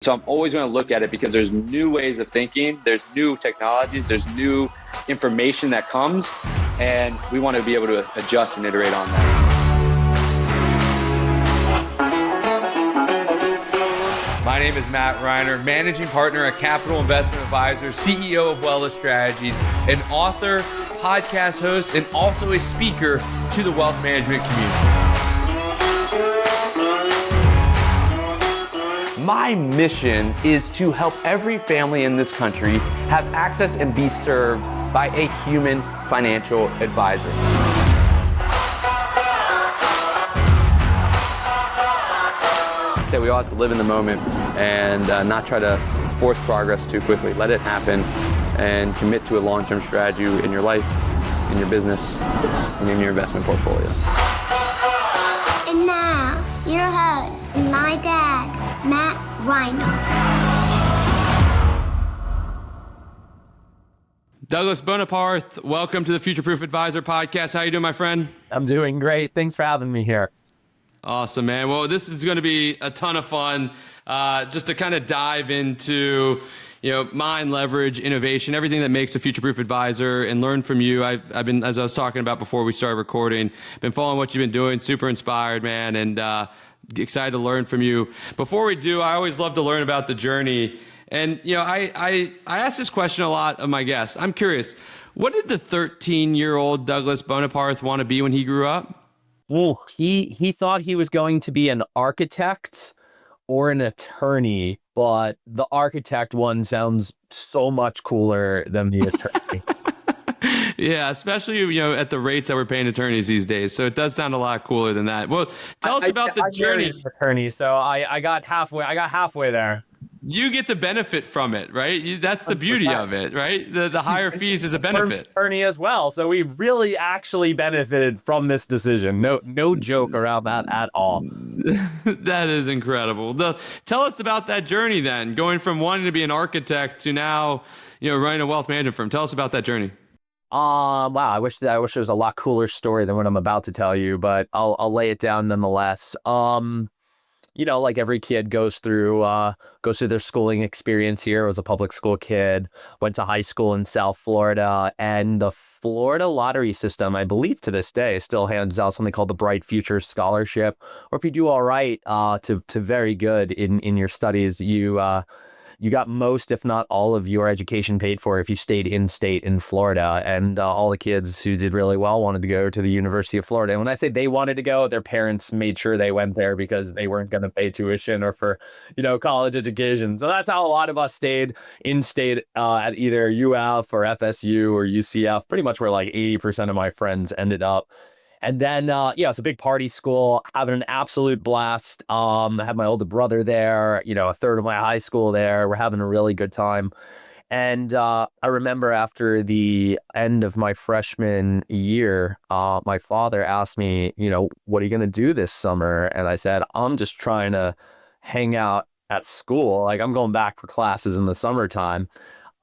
So I'm always going to look at it because there's new ways of thinking, there's new technologies, there's new information that comes, and we want to be able to adjust and iterate on that. My name is Matt Reiner, managing partner at Capital Investment Advisors, CEO of Wellness Strategies, an author, podcast host, and also a speaker to the wealth management community. My mission is to help every family in this country have access and be served by a human financial advisor. That we all have to live in the moment and not try to force progress too quickly. Let it happen and commit to a long-term strategy in your life, in your business, and in your investment portfolio. And now, your host and my dad, Matt Reiner. Douglas Boneparth, welcome to the Future Proof Advisor podcast. How you doing, my friend? I'm doing great. Thanks for having me here. Awesome, man. Well, this is going to be a ton of fun, just to kind of dive into, mind, leverage, innovation, everything that makes a future-proof advisor, and learn from you. I've been, as I was talking about before we started recording, been following what you've been doing, super inspired, man, and excited to learn from you. Before we do, I always love to learn about the journey. And, I ask this question a lot of my guests. I'm curious, what did the 13-year-old Douglas Boneparth want to be when he grew up? Well, he thought he was going to be an architect or an attorney, but the architect one sounds so much cooler than the attorney. Yeah, especially, at the rates that we're paying attorneys these days. So it does sound a lot cooler than that. Well, tell us about the journey. Attorney, so I got halfway there. You get the benefit from it, right? That's the beauty of it, right? The higher fees is a benefit. Attorney as well. So we really actually benefited from this decision. No joke around that at all. That is incredible. Tell us about that journey then, going from wanting to be an architect to now, running a wealth management firm. Tell us about that journey. Wow. I wish it was a lot cooler story than what I'm about to tell you, but I'll lay it down nonetheless. Like every kid goes through their schooling experience here. I was a public school kid, went to high school in South Florida, and the Florida lottery system, I believe to this day, still hands out something called the Bright Future Scholarship. Or if you do all right to very good in your studies, you got most, if not all, of your education paid for if you stayed in state in Florida. And all the kids who did really well wanted to go to the University of Florida. And when I say they wanted to go, their parents made sure they went there because they weren't going to pay tuition or for, college education. So that's how a lot of us stayed in state at either UF or FSU or UCF, pretty much where like 80% of my friends ended up. And then, it's a big party school, having an absolute blast. I had my older brother there, a third of my high school there. We're having a really good time. And I remember after the end of my freshman year, my father asked me, what are you going to do this summer? And I said, I'm just trying to hang out at school. Like, I'm going back for classes in the summertime.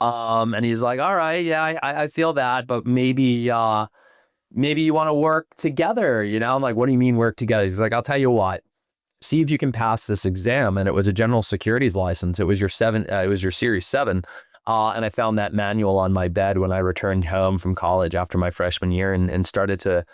And he's like, all right, yeah, I feel that, but maybe you want to work together, I'm like, what do you mean work together? He's like, I'll tell you what, see if you can pass this exam. And it was a general securities license. It was your Series 7. And I found that manual on my bed when I returned home from college after my freshman year and started to,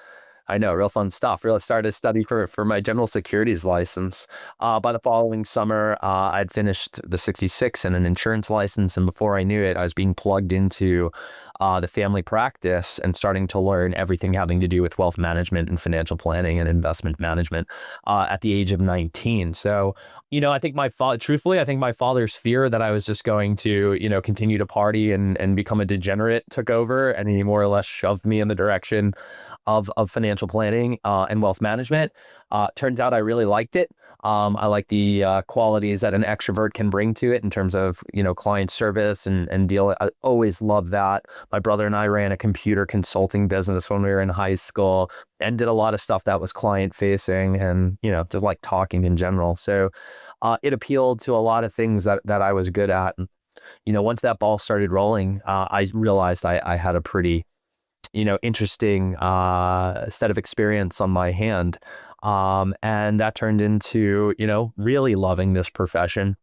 real fun stuff. Really started to study for my general securities license. By the following summer, I'd finished the 66 and an insurance license. And before I knew it, I was being plugged into the family practice and starting to learn everything having to do with wealth management and financial planning and investment management at the age of 19. So, I think my father's fear that I was just going to, continue to party and become a degenerate took over, and he more or less shoved me in the direction of financial planning and wealth management. Turns out I really liked it. I like the qualities that an extrovert can bring to it in terms of, client service and deal. I always loved that. My brother and I ran a computer consulting business when we were in high school and did a lot of stuff that was client facing and, just like talking in general. So it appealed to a lot of things that I was good at. And, once that ball started rolling, I realized I had a pretty interesting set of experience on my hand. And that turned into, really loving this profession.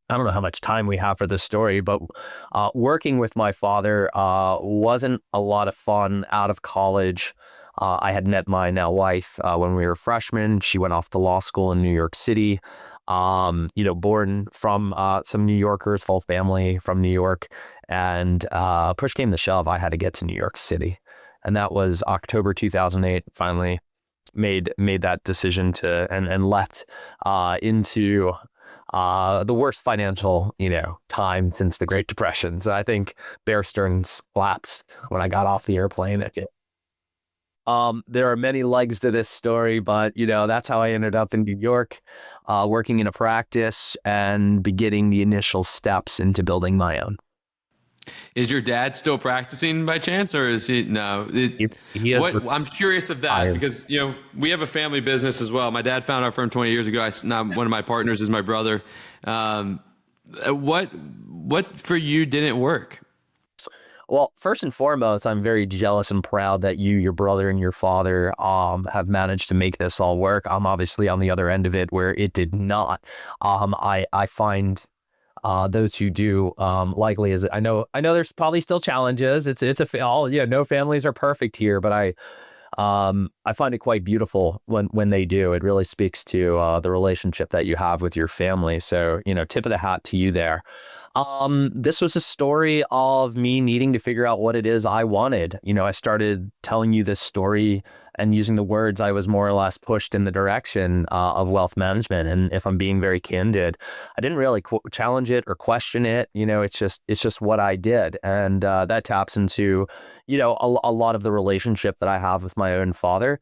I don't know how much time we have for this story, but working with my father wasn't a lot of fun out of college. I had met my now wife when we were freshmen. She went off to law school in New York City. Born from some New Yorkers, full family from New York. And push came to shove, I had to get to New York City. And that was October 2008, finally made that decision to and left into the worst financial, time since the Great Depression. So I think Bear Stearns collapsed when I got off the airplane. There are many legs to this story, but that's how I ended up in New York, working in a practice and beginning the initial steps into building my own. Is your dad still practicing by chance, or is he? No. I'm curious of that because we have a family business as well. My dad founded our firm 20 years ago. Now one of my partners is my brother. What for you didn't work? Well, first and foremost, I'm very jealous and proud that you, your brother, and your father have managed to make this all work. I'm obviously on the other end of it where it did not. I find those who do likely is I know there's probably still challenges. No families are perfect here, but I find it quite beautiful when they do. It really speaks to the relationship that you have with your family. So tip of the hat to you there. This was a story of me needing to figure out what it is I wanted. I started telling you this story and using the words, I was more or less pushed in the direction of wealth management. And if I'm being very candid, I didn't really challenge it or question it. It's just what I did. And that taps into, a lot of the relationship that I have with my own father,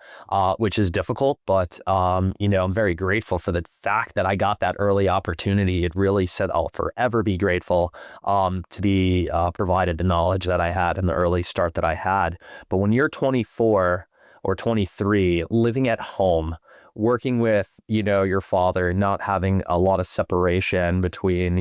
which is difficult. But, I'm very grateful for the fact that I got that early opportunity. It really said I'll forever be grateful to be provided the knowledge that I had and the early start that I had. But when you're 24 or 23, living at home, working with, your father, not having a lot of separation between,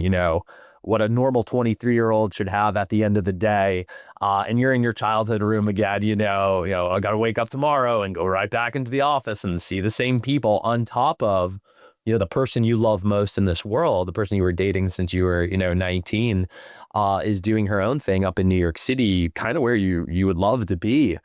what a normal 23-year-old should have at the end of the day. And you're in your childhood room again, I got to wake up tomorrow and go right back into the office and see the same people on top of, the person you love most in this world, the person you were dating since you were, 19, is doing her own thing up in New York City, kind of where you would love to be.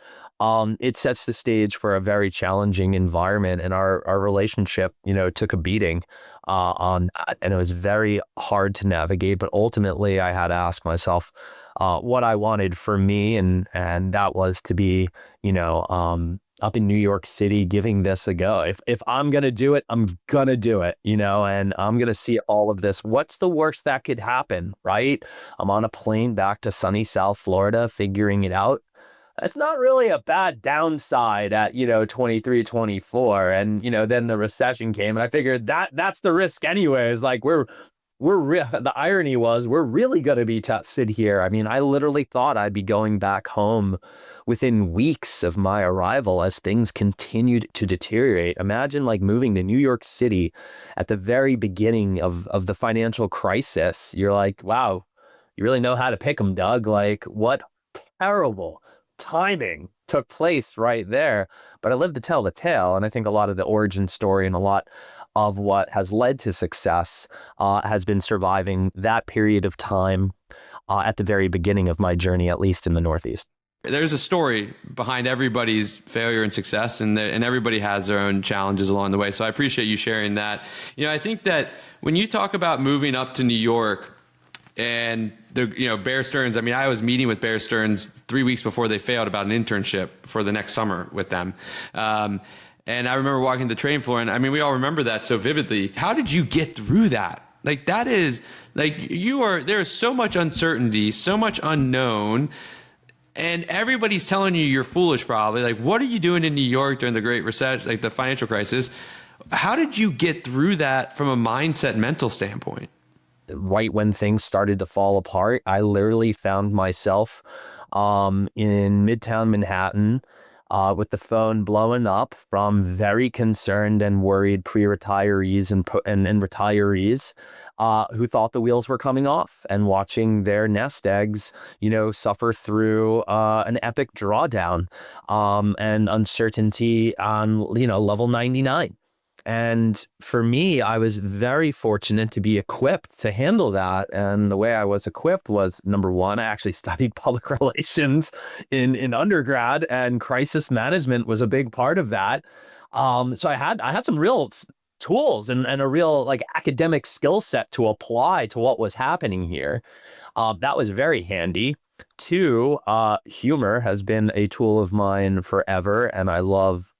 It sets the stage for a very challenging environment, and our relationship, took a beating and it was very hard to navigate. But ultimately, I had to ask myself what I wanted for me, and that was to be, up in New York City, giving this a go. If I'm gonna do it, I'm gonna do it, and I'm gonna see all of this. What's the worst that could happen, right? I'm on a plane back to sunny South Florida, figuring it out. It's not really a bad downside at, 23, 24. And, then the recession came and I figured that's the risk anyways. Like the irony was we're really going to be tested here. I mean, I literally thought I'd be going back home within weeks of my arrival as things continued to deteriorate. Imagine moving to New York City at the very beginning of the financial crisis. You're like, wow, you really know how to pick them, Doug. What terrible timing took place right there. But I lived to tell the tale, and I think a lot of the origin story and a lot of what has led to success has been surviving that period of time at the very beginning of my journey, at least in the Northeast. There's a story behind everybody's failure and success, and everybody has their own challenges along the way. So I appreciate you sharing that. I think that when you talk about moving up to New York, and Bear Stearns, I was meeting with Bear Stearns 3 weeks before they failed about an internship for the next summer with them. And I remember walking the train floor, and we all remember that so vividly. How did you get through that? That is there's so much uncertainty, so much unknown, and everybody's telling you you're foolish probably. What are you doing in New York during the Great Recession, the financial crisis? How did you get through that from a mindset, mental standpoint? Right when things started to fall apart, I literally found myself in Midtown Manhattan with the phone blowing up from very concerned and worried pre-retirees and retirees who thought the wheels were coming off, and watching their nest eggs, suffer through an epic drawdown and uncertainty on, level 99. And for me, I was very fortunate to be equipped to handle that. And the way I was equipped was, number one, I actually studied public relations in undergrad, and crisis management was a big part of that. So I had some real tools and a real like academic skill set to apply to what was happening here. That was very handy. Two, humor has been a tool of mine forever, and I love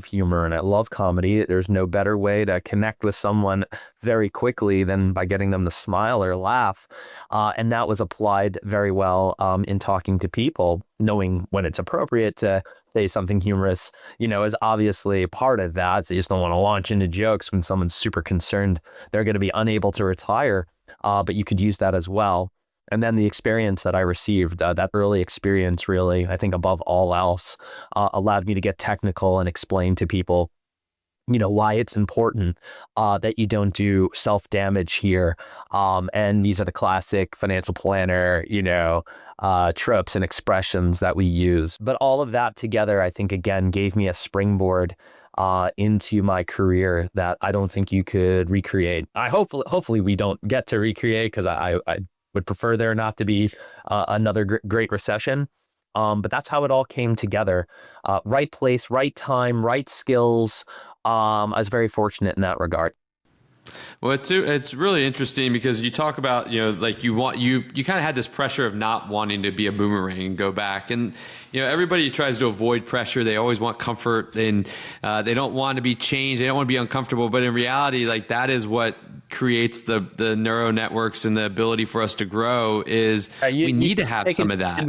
humor and I love comedy. There's no better way to connect with someone very quickly than by getting them to smile or laugh. And that was applied very well in talking to people, knowing when it's appropriate to say something humorous, is obviously part of that. So you just don't want to launch into jokes when someone's super concerned they're going to be unable to retire, but you could use that as well. And then the experience that I received, that early experience really, I think above all else, allowed me to get technical and explain to people, why it's important that you don't do self-damage here. And these are the classic financial planner, tropes and expressions that we use. But all of that together, I think, again, gave me a springboard into my career that I don't think you could recreate. Hopefully we don't get to recreate, because I would prefer there not to be another great recession. But that's how it all came together. Right place, right time, right skills. I was very fortunate in that regard. Well, it's really interesting because you talk about, like you kind of had this pressure of not wanting to be a boomerang and go back. And, everybody tries to avoid pressure. They always want comfort, and they don't want to be changed. They don't want to be uncomfortable. But in reality, like that is what creates the neural networks and the ability for us to grow is we need to have some of that.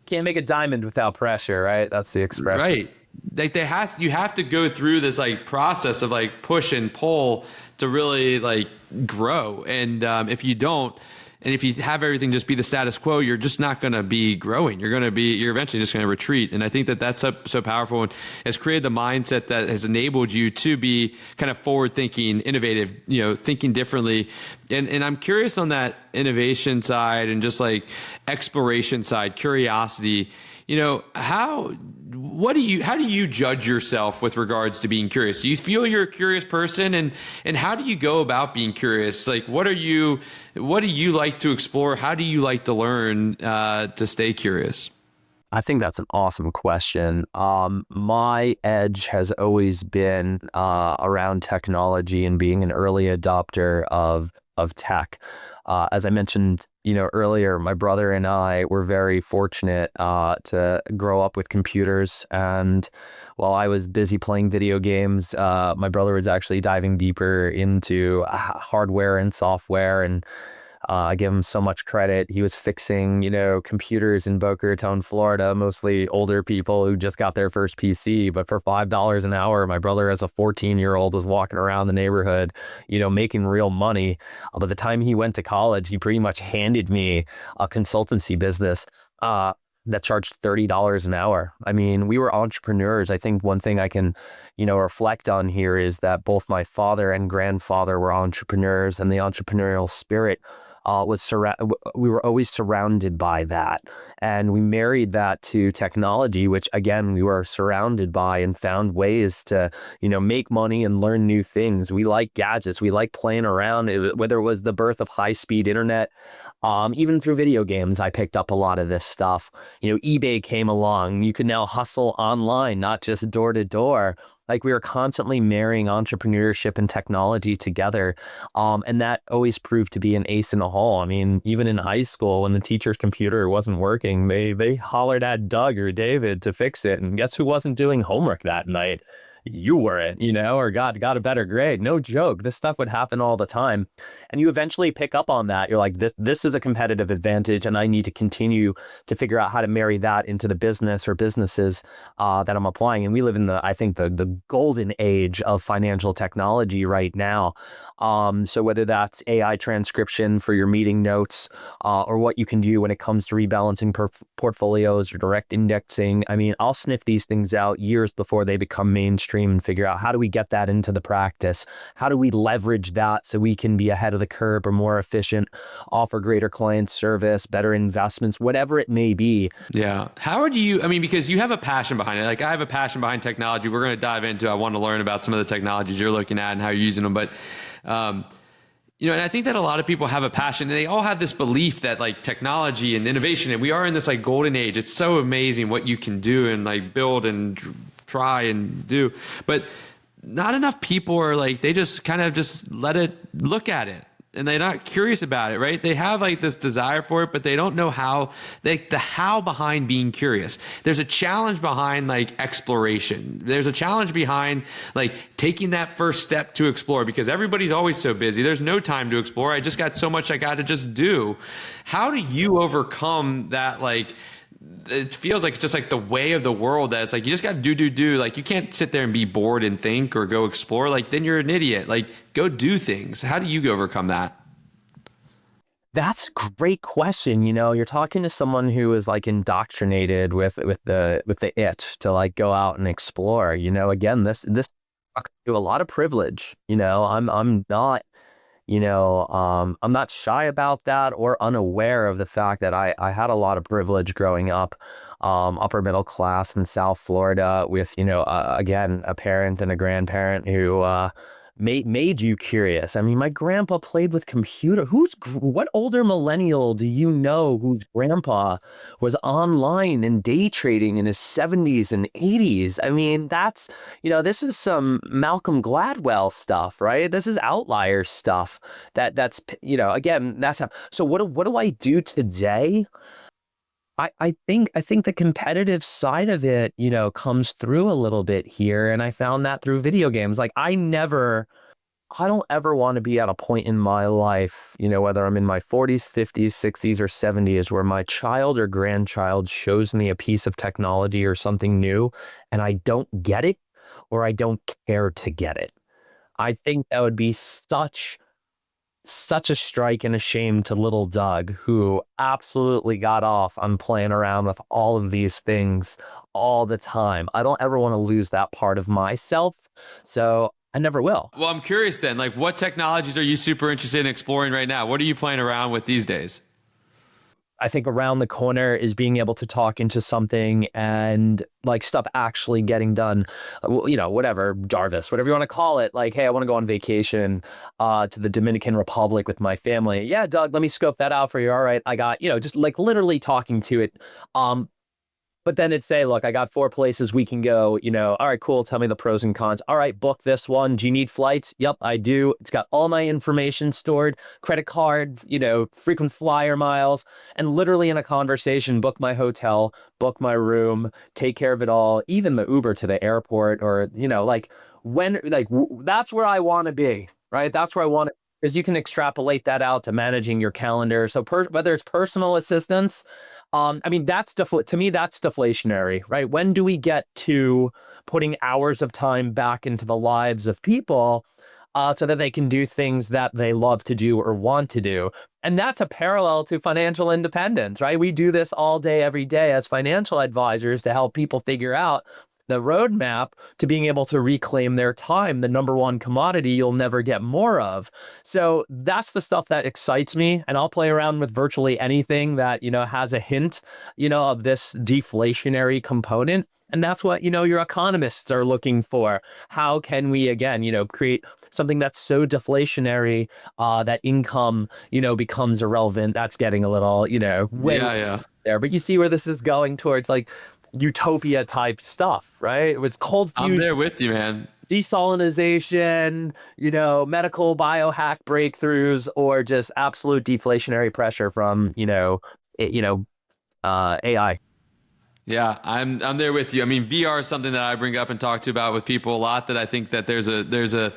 Can't make a diamond without pressure, right? That's the expression. Right. Like you have to go through this like process of like push and pull to really like grow. And if you don't, and if you have everything just be the status quo, you're just not going to be growing. You're eventually just going to retreat. And I think that's so powerful and has created the mindset that has enabled you to be kind of forward thinking, innovative, thinking differently. And I'm curious on that innovation side and just like exploration side, curiosity. How do you judge yourself with regards to being curious? Do you feel you're a curious person, and how do you go about being curious? Like, what do you like to explore? How do you like to learn to stay curious? I think that's an awesome question. My edge has always been around technology and being an early adopter of tech. As I mentioned, earlier, my brother and I were very fortunate to grow up with computers. And while I was busy playing video games, my brother was actually diving deeper into hardware and software. And I give him so much credit. He was fixing, computers in Boca Raton, Florida, mostly older people who just got their first PC. But for $5 an hour, my brother, as a 14-year-old, was walking around the neighborhood, making real money. By the time he went to college, he pretty much handed me a consultancy business that charged $30 an hour. I mean, we were entrepreneurs. I think one thing I can, reflect on here is that both my father and grandfather were entrepreneurs, and the entrepreneurial spirit we were always surrounded by that. And we married that to technology, which again, we were surrounded by, and found ways to, make money and learn new things. We like gadgets. We like playing around, whether it was the birth of high-speed internet, even through video games, I picked up a lot of this stuff. eBay came along. You could now hustle online, not just door to door. Like, we were constantly marrying entrepreneurship and technology together. And that always proved to be an ace in a hole. I mean, even in high school, when the teacher's computer wasn't working, they hollered at Doug or David to fix it. And guess who wasn't doing homework that night? You weren't, or got a better grade. No joke. This stuff would happen all the time. And you eventually pick up on that. You're like, this is a competitive advantage, and I need to continue to figure out how to marry that into the business or businesses that I'm applying. And we live in the golden age of financial technology right now. So whether that's AI transcription for your meeting notes, or what you can do when it comes to rebalancing portfolios or direct indexing. I mean, I'll sniff these things out years before they become mainstream stream and figure out how do we get that into the practice? How do we leverage that so we can be ahead of the curve or more efficient, offer greater client service, better investments, whatever it may be. Yeah. How would you, I mean, because you have a passion behind it. Like I have a passion behind technology. We're going to dive into, I want to learn about some of the technologies you're looking at and how you're using them. But, you know, and I think that a lot of people have a passion and they all have this belief that like technology and innovation, and we are in this like golden age. It's so amazing what you can do and like build and try and do. But not enough people are like, they just kind of just let it look at it. And they're not curious about it, right? They have like this desire for it, but they don't know how, the how behind being curious. There's a challenge behind like exploration. There's a challenge behind like taking that first step to explore, because everybody's always so busy. There's no time to explore. I just got so much I got to just do. How do you overcome that? Like, it feels like it's just like the way of the world that it's like you just got to do. Like you can't sit there and be bored and think or go explore. Like then you're an idiot. Like go do things. How do you overcome that? That's a great question. You know, you're talking to someone who is like indoctrinated with the it to like go out and explore. You know, again, this talks to a lot of privilege. You know, I'm not. You know, I'm not shy about that or unaware of the fact that I had a lot of privilege growing up, upper middle class in South Florida with, you know, again, a parent and a grandparent who made you curious. I mean, my grandpa played with computer. What older millennial do you know whose grandpa was online and day trading in his 70s and 80s? I mean, that's, you know, this is some Malcolm Gladwell stuff, right? This is outlier stuff that's, you know, again, that's how, so what do I do today? I think the competitive side of it, you know, comes through a little bit here. And I found that through video games. Like I don't ever want to be at a point in my life, you know, whether I'm in my 40s, 50s, 60s, or 70s, where my child or grandchild shows me a piece of technology or something new and I don't get it or I don't care to get it. I think that would be such a strike and a shame to little Doug, who absolutely got off on playing around with all of these things all the time. I don't ever want to lose that part of myself, so I never will. Well, I'm curious then, like what technologies are you super interested in exploring right now? What are you playing around with these days? I think around the corner is being able to talk into something and like stuff actually getting done, you know, whatever, Jarvis, whatever you want to call it. Like, hey, I want to go on vacation to the Dominican Republic with my family. Yeah, Doug, let me scope that out for you. All right, I got, you know, just like literally talking to it. But then it'd say, look, I got 4 places we can go, you know, all right, cool. Tell me the pros and cons. All right, book this one. Do you need flights? Yep, I do. It's got all my information stored, credit cards, you know, frequent flyer miles, and literally in a conversation, book my hotel, book my room, take care of it all, even the Uber to the airport, or, you know, like that's where I want to be, right? That's where I want to, because you can extrapolate that out to managing your calendar. So whether it's personal assistance, I mean, to me, that's deflationary, right? When do we get to putting hours of time back into the lives of people so that they can do things that they love to do or want to do? And that's a parallel to financial independence, right? We do this all day, every day as financial advisors to help people figure out the roadmap to being able to reclaim their time, the number one commodity you'll never get more of. So that's the stuff that excites me. And I'll play around with virtually anything that, you know, has a hint, you know, of this deflationary component. And that's what, you know, your economists are looking for. How can we, again, you know, create something that's so deflationary that income, you know, becomes irrelevant? That's getting a little, you know, way there. But you see where this is going towards, like, utopia type stuff, right? It was cold fusion. I'm there with you, man. Desalinization, you know, medical biohack breakthroughs, or just absolute deflationary pressure from, AI. Yeah, I'm there with you. I mean, VR is something that I bring up and talk to about with people a lot, that I think that there's a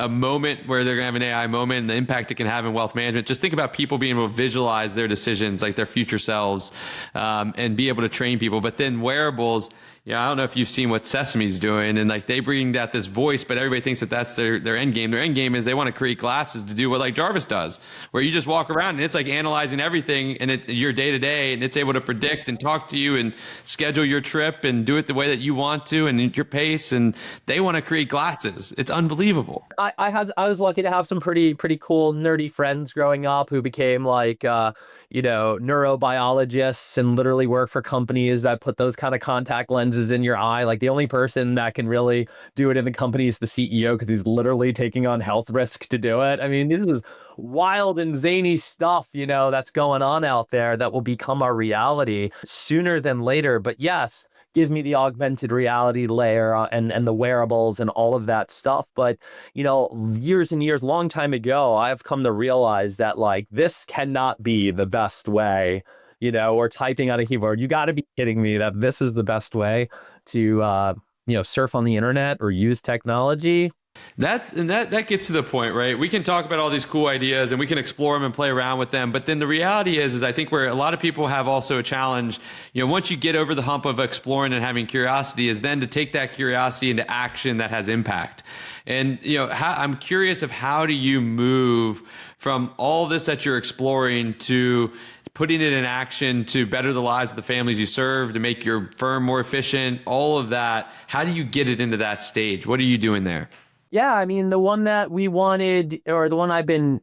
moment where they're gonna have an AI moment and the impact it can have in wealth management. Just think about people being able to visualize their decisions, like their future selves, and be able to train people. But then wearables, Yeah, I don't know if you've seen what Sesame's doing, and like they bring out this voice, but everybody thinks that that's their end game. Their end game is they want to create glasses to do what like Jarvis does, where you just walk around and it's like analyzing everything and your day to day, and it's able to predict and talk to you and schedule your trip and do it the way that you want to and at your pace. And they want to create glasses. It's unbelievable. I was lucky to have some pretty cool nerdy friends growing up who became like neurobiologists and literally work for companies that put those kind of contact lenses in your eye. Like the only person that can really do it in the company is the CEO, because he's literally taking on health risk to do it. I mean, this is wild and zany stuff, that's going on out there that will become our reality sooner than later. But yes, give me the augmented reality layer and the wearables and all of that stuff. But, years and years, long time ago, I've come to realize that like this cannot be the best way, or typing on a keyboard. You got to be kidding me that this is the best way to, surf on the internet or use technology. That gets to the point, right? We can talk about all these cool ideas and we can explore them and play around with them. But then the reality is I think where a lot of people have also a challenge, once you get over the hump of exploring and having curiosity, is then to take that curiosity into action that has impact. And, I'm curious of how do you move from all this that you're exploring to putting it in action to better the lives of the families you serve, to make your firm more efficient, all of that. How do you get it into that stage? What are you doing there? Yeah, I mean, the one that we wanted, or the one I've been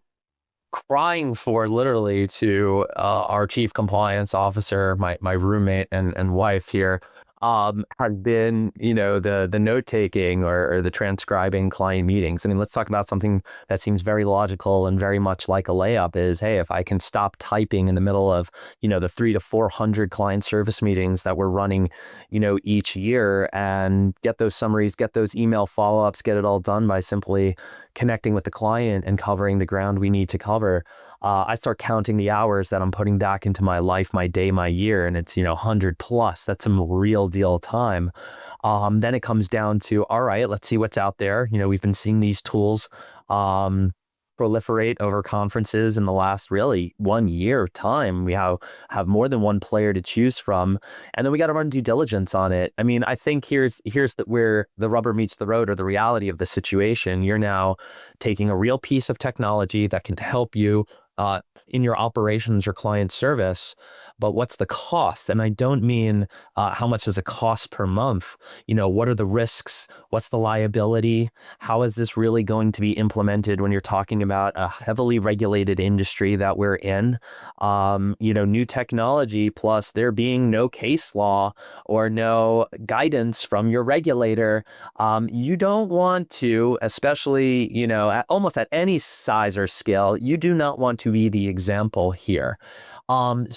crying for literally to our chief compliance officer, my roommate and wife here, had been, the note taking or the transcribing client meetings. I mean, let's talk about something that seems very logical and very much like a layup is, hey, if I can stop typing in the middle of, the 300 to 400 client service meetings that we're running, each year, and get those summaries, get those email follow-ups, get it all done by simply connecting with the client and covering the ground we need to cover. I start counting the hours that I'm putting back into my life, my day, my year, and it's, 100 plus. That's some real deal time. Then it comes down to, all right, let's see what's out there. We've been seeing these tools proliferate over conferences in the last really 1 year time. We have more than one player to choose from, and then we got to run due diligence on it. I mean, I think here's where the rubber meets the road, or the reality of the situation. You're now taking a real piece of technology that can help you in your operations or client service, but what's the cost? And I don't mean how much is it cost per month. What are the risks? What's the liability? How is this really going to be implemented when you're talking about a heavily regulated industry that we're in? New technology, plus there being no case law or no guidance from your regulator. You don't want to, especially, almost at any size or scale, you do not want to be the example here. I'm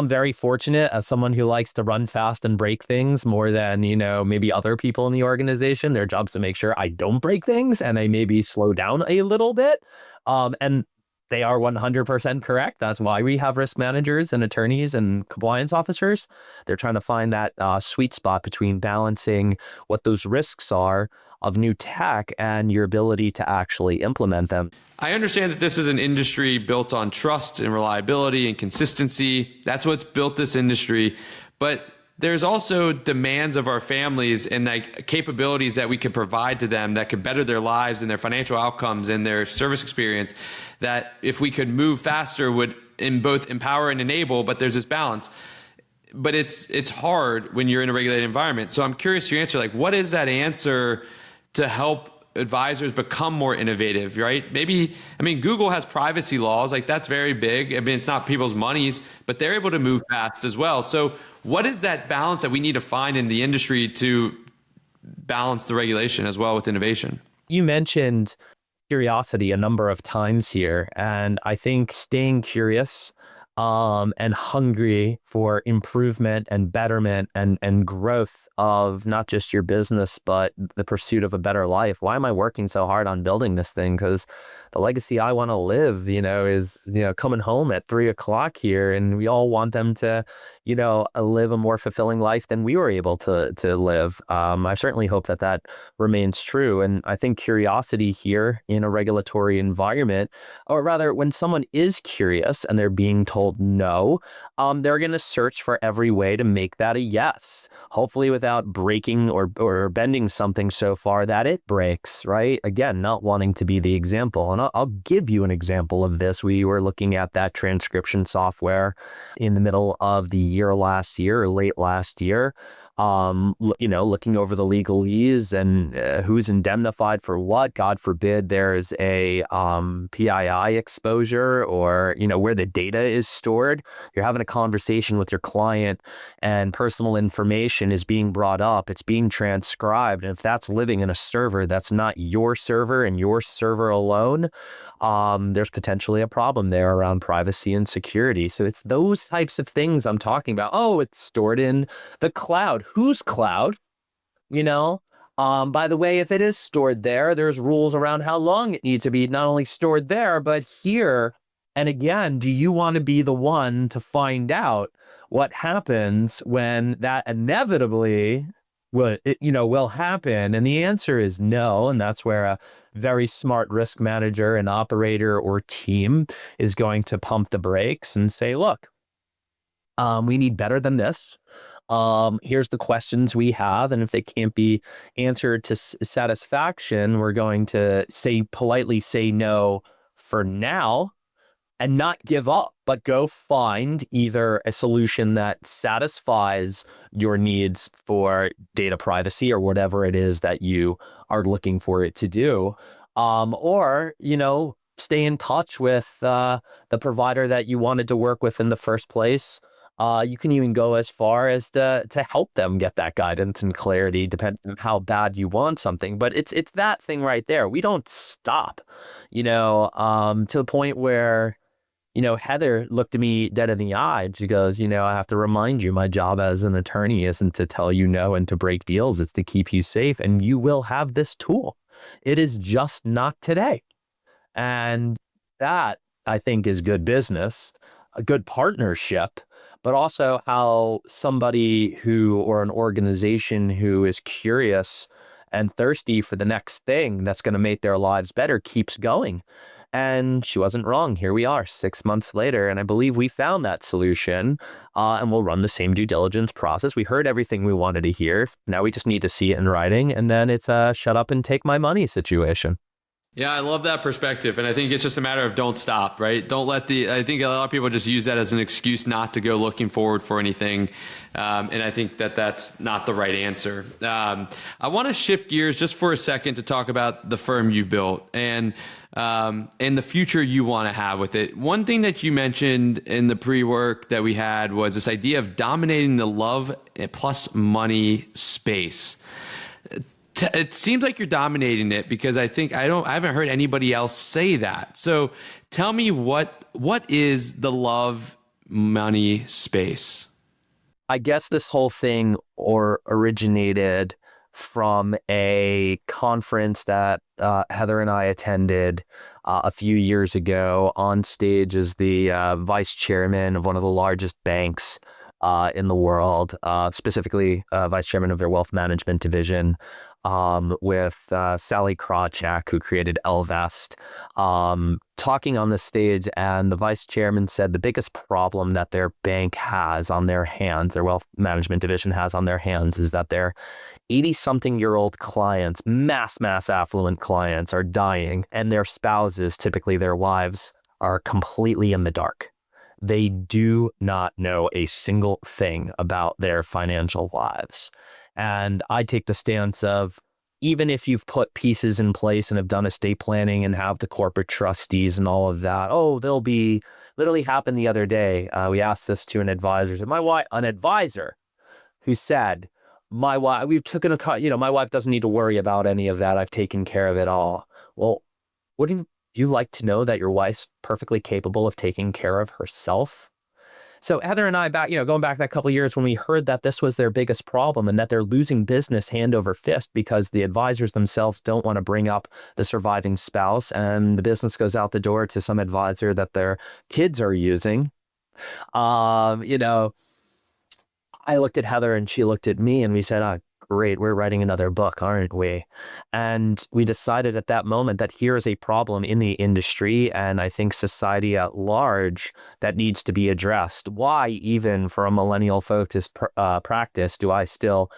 very fortunate as someone who likes to run fast and break things more than, maybe other people in the organization. Their job's to make sure I don't break things and I maybe slow down a little bit. And they are 100% correct. That's why we have risk managers and attorneys and compliance officers. They're trying to find that sweet spot between balancing what those risks are of new tech and your ability to actually implement them. I understand that this is an industry built on trust and reliability and consistency. That's what's built this industry. But there's also demands of our families and like capabilities that we could provide to them that could better their lives and their financial outcomes and their service experience, that if we could move faster would in both empower and enable, but there's this balance. But it's hard when you're in a regulated environment. So I'm curious your answer, like what is that answer to help advisors become more innovative, right? Google has privacy laws, like that's very big. It's not people's monies, but they're able to move fast as well. So what is that balance that we need to find in the industry to balance the regulation as well with innovation? You mentioned curiosity a number of times here, and I think staying curious and hungry for improvement and betterment and growth of not just your business, but the pursuit of a better life. Why am I working so hard on building this thing? Because the legacy I want to live, is, coming home at 3:00 here, and we all want them to, live a more fulfilling life than we were able to live. I certainly hope that remains true. And I think curiosity here in a regulatory environment, or rather when someone is curious and they're being told told no, they're going to search for every way to make that a yes, hopefully without breaking or bending something so far that it breaks, right? Again, not wanting to be the example. And I'll give you an example of this. We were looking at that transcription software in the middle of the year last year, or late last year. Looking over the legalese and who's indemnified for what. God forbid there's a PII exposure, or, where the data is stored. You're having a conversation with your client and personal information is being brought up. It's being transcribed. And if that's living in a server that's not your server and your server alone, there's potentially a problem there around privacy and security. So it's those types of things I'm talking about. Oh, it's stored in the cloud. Whose cloud? By the way, if it is stored there, there's rules around how long it needs to be not only stored there, but here. And again, do you want to be the one to find out what happens when that inevitably will happen? And the answer is no. And that's where a very smart risk manager, an operator, or team is going to pump the brakes and say, look, we need better than this. Here's the questions we have. And if they can't be answered to satisfaction, we're going to politely say no for now and not give up, but go find either a solution that satisfies your needs for data privacy or whatever it is that you are looking for it to do. Or stay in touch with the provider that you wanted to work with in the first place. You can even go as far as to help them get that guidance and clarity, depending on how bad you want something. But it's that thing right there. We don't stop, to the point where, Heather looked at me dead in the eye and she goes, I have to remind you, my job as an attorney isn't to tell you no and to break deals. It's to keep you safe, and you will have this tool. It is just not today. And that, I think, is good business, a good partnership, but also how somebody or an organization who is curious and thirsty for the next thing that's going to make their lives better keeps going. And she wasn't wrong. Here we are 6 months later, and I believe we found that solution, and we'll run the same due diligence process. We heard everything we wanted to hear. Now we just need to see it in writing, and then it's a shut up and take my money situation. Yeah, I love that perspective. And I think it's just a matter of don't stop, right? I think a lot of people just use that as an excuse not to go looking forward for anything. And I think that's not the right answer. I want to shift gears just for a second to talk about the firm you've built and the future you want to have with it. One thing that you mentioned in the pre-work that we had was this idea of dominating the love plus money space. It seems like you're dominating it, because I haven't heard anybody else say that. So tell me what is the love money space? I guess this whole thing originated from a conference that Heather and I attended a few years ago. On stage is the vice chairman of one of the largest banks in the world, specifically vice chairman of their wealth management division, with Sally Krawcheck, who created Ellevest, talking on the stage. And the vice chairman said the biggest problem that their bank has on their hands, their wealth management division has on their hands, is that their 80-something-year-old clients, mass affluent clients, are dying, and their spouses, typically their wives, are completely in the dark. They do not know a single thing about their financial lives. And I take the stance of, even if you've put pieces in place and have done estate planning and have the corporate trustees and all of that, they'll be, literally happened the other day. We asked this to an advisor. An advisor who said, my wife doesn't need to worry about any of that. I've taken care of it all. Well, wouldn't you like to know that your wife's perfectly capable of taking care of herself? So Heather and I, going back that couple of years, when we heard that this was their biggest problem and that they're losing business hand over fist because the advisors themselves don't want to bring up the surviving spouse, and the business goes out the door to some advisor that their kids are using, I looked at Heather and she looked at me, and we said, great, we're writing another book, aren't we? And we decided at that moment that here is a problem in the industry and I think society at large that needs to be addressed. Why, even for a millennial focused practice, do I still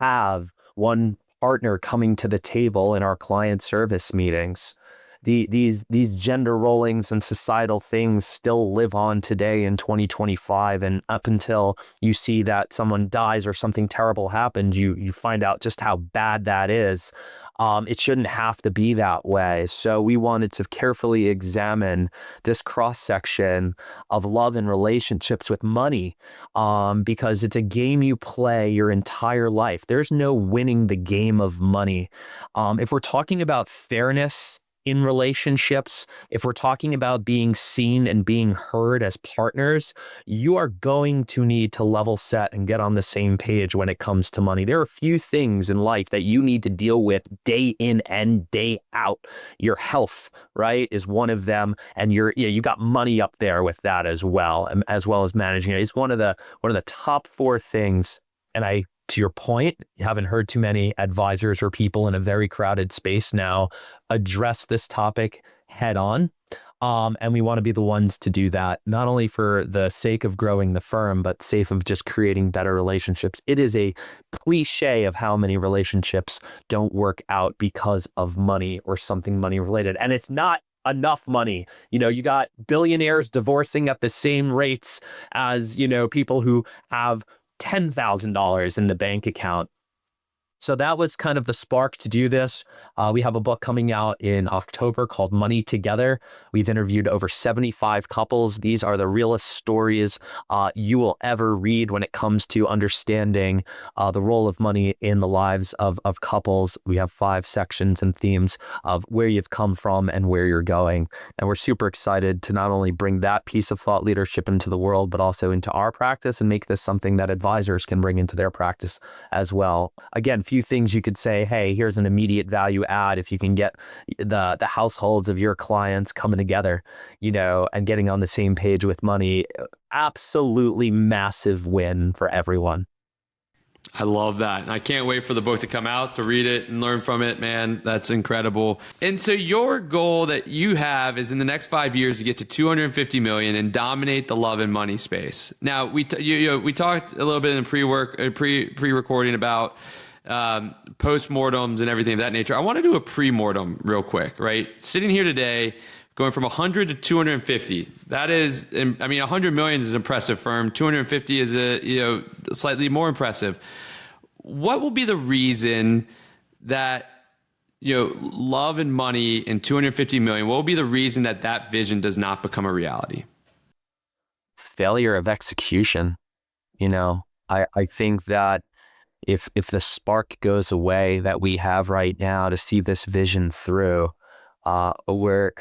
have one partner coming to the table in our client service meetings? These gender rollings and societal things still live on today in 2025, and up until you see that someone dies or something terrible happens, you find out just how bad that is. It shouldn't have to be that way. So we wanted to carefully examine this cross section of love and relationships with money, because it's a game you play your entire life. There's no winning the game of money. If we're talking about fairness in relationships, if we're talking about being seen and being heard as partners, you are going to need to level set and get on the same page when it comes to money. There are a few things in life that you need to deal with day in and day out. Your health, right, is one of them, and you got money up there with that as well as managing it. It's one of the top 4 things. And to your point, you haven't heard too many advisors or people in a very crowded space now address this topic head on. And we want to be the ones to do that, not only for the sake of growing the firm, but sake of just creating better relationships. It is a cliche of how many relationships don't work out because of money or something money related. And it's not enough money. You got billionaires divorcing at the same rates as, people who have $10,000 in the bank account. So that was kind of the spark to do this. We have a book coming out in October called Money Together. We've interviewed over 75 couples. These are the realest stories you will ever read when it comes to understanding the role of money in the lives of couples. We have 5 sections and themes of where you've come from and where you're going. And we're super excited to not only bring that piece of thought leadership into the world, but also into our practice and make this something that advisors can bring into their practice as well. Again, few things you could say, hey, here's an immediate value add if you can get the households of your clients coming together, and getting on the same page with money. Absolutely massive win for everyone. I love that. And I can't wait for the book to come out, to read it and learn from it, man. That's incredible. And so your goal that you have is in the next 5 years to get to 250 million and dominate the love and money space. Now, we talked a little bit in pre-recording about postmortems and everything of that nature. I want to do a pre-mortem real quick, right? Sitting here today, going from 100 to 250. That is, 100 million is an impressive firm. 250 is slightly more impressive. What will be the reason that, love and money and 250 million, what will be the reason that vision does not become a reality? Failure of execution. I think that if the spark goes away that we have right now to see this vision through, we're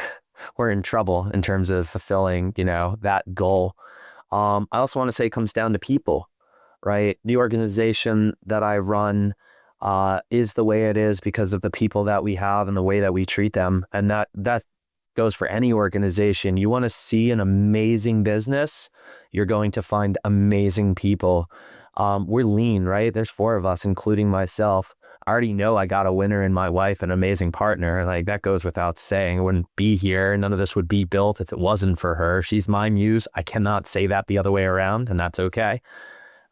in trouble in terms of fulfilling, that goal. I also want to say it comes down to people, right? The organization that I run is the way it is because of the people that we have and the way that we treat them. And that goes for any organization. You want to see an amazing business, you're going to find amazing people. We're lean, right? There's 4 of us, including myself. I already know I got a winner in my wife, an amazing partner. Like, that goes without saying. I wouldn't be here. None of this would be built if it wasn't for her. She's my muse. I cannot say that the other way around, and that's okay.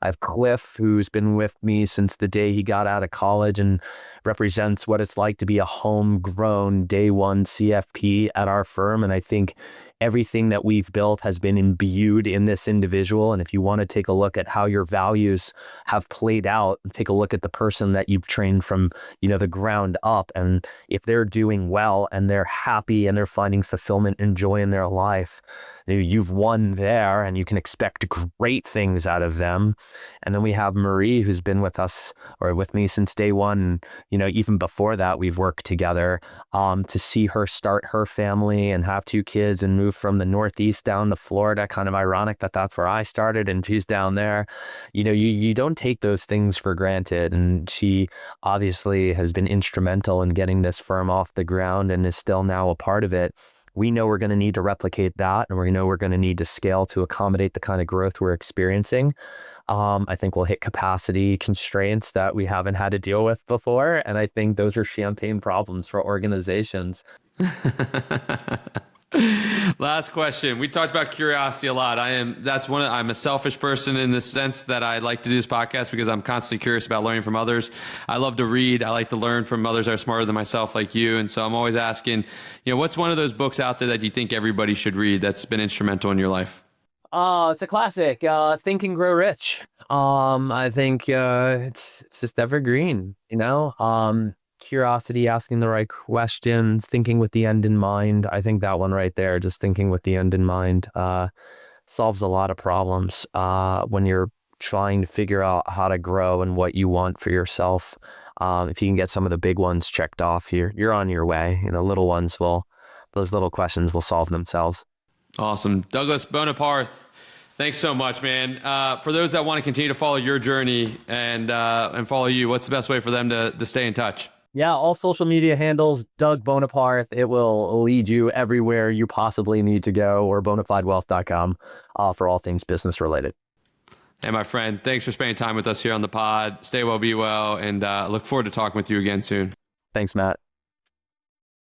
I have Cliff, who's been with me since the day he got out of college and represents what it's like to be a homegrown day one CFP at our firm. And I think everything that we've built has been imbued in this individual. And if you want to take a look at how your values have played out, take a look at the person that you've trained from, the ground up. And if they're doing well and they're happy and they're finding fulfillment and joy in their life, you've won there and you can expect great things out of them. And then we have Marie, who's been with us or with me since day one. Even before that, we've worked together. To see her start her family and have 2 kids and move from the Northeast down to Florida, kind of ironic that that's where I started and she's down there. You don't take those things for granted. And she obviously has been instrumental in getting this firm off the ground and is still now a part of it. We know we're going to need to replicate that, and we know we're going to need to scale to accommodate the kind of growth we're experiencing. I think we'll hit capacity constraints that we haven't had to deal with before. And I think those are champagne problems for organizations. Last question. We talked about curiosity a lot. I'm a selfish person in the sense that I like to do this podcast because I'm constantly curious about learning from others. I love to read. I like to learn from others that are smarter than myself, like you. And so I'm always asking, what's one of those books out there that you think everybody should read that's been instrumental in your life? It's a classic. Think and Grow Rich. I think it's just evergreen, curiosity, asking the right questions, thinking with the end in mind. I think that one right there, just thinking with the end in mind, solves a lot of problems when you're trying to figure out how to grow and what you want for yourself. If you can get some of the big ones checked off, you're on your way. Those little questions will solve themselves. Awesome. Douglas Boneparth, thanks so much, man. For those that want to continue to follow your journey and follow you, what's the best way for them to stay in touch? Yeah, all social media handles, Doug Boneparth. It will lead you everywhere you possibly need to go, or bonafidewealth.com for all things business related. Hey, my friend, thanks for spending time with us here on the pod. Stay well, be well, and look forward to talking with you again soon. Thanks, Matt.